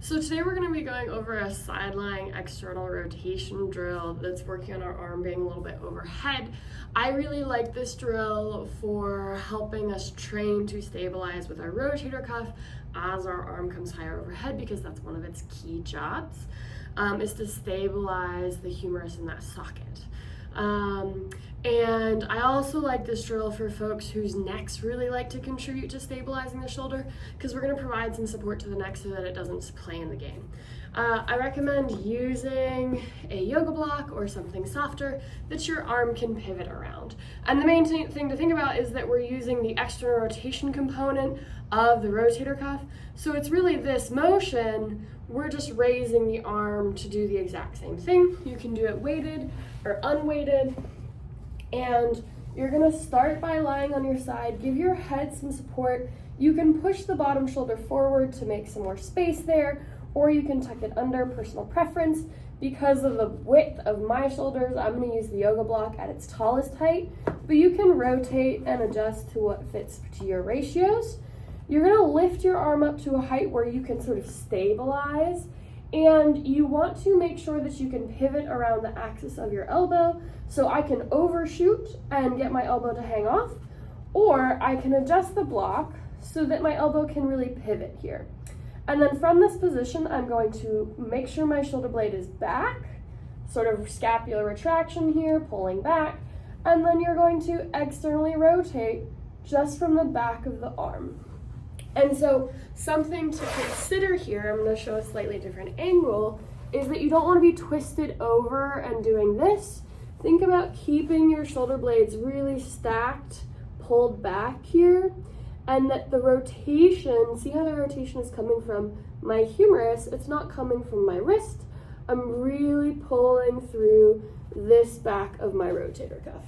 So today we're going to be going over a side-lying external rotation drill that's working on our arm being a little bit overhead. I really like this drill for helping us train to stabilize with our rotator cuff as our arm comes higher overhead, because that's one of its key jobs, is to stabilize the humerus in that socket. And I also like this drill for folks whose necks really like to contribute to stabilizing the shoulder, because we're going to provide some support to the neck so that it doesn't play in the game. I recommend using a yoga block or something softer that your arm can pivot around. And the main thing to think about is that we're using the external rotation component of the rotator cuff. So it's really this motion, we're just raising the arm to do the exact same thing. You can do it weighted or unweighted. And you're gonna start by lying on your side, give your head some support. You can push the bottom shoulder forward to make some more space there, or you can tuck it under, personal preference. Because of the width of my shoulders, I'm gonna use the yoga block at its tallest height, but you can rotate and adjust to what fits to your ratios. You're gonna lift your arm up to a height where you can sort of stabilize, and you want to make sure that you can pivot around the axis of your elbow. So I can overshoot and get my elbow to hang off, or I can adjust the block so that my elbow can really pivot here. And then from this position, I'm going to make sure my shoulder blade is back, sort of scapular retraction here, pulling back, and then you're going to externally rotate just from the back of the arm. And so something to consider here, I'm going to show a slightly different angle, is that you don't want to be twisted over and doing this. Think about keeping your shoulder blades really stacked, pulled back here, and that the rotation, see how the rotation is coming from my humerus, it's not coming from my wrist. I'm really pulling through this back of my rotator cuff.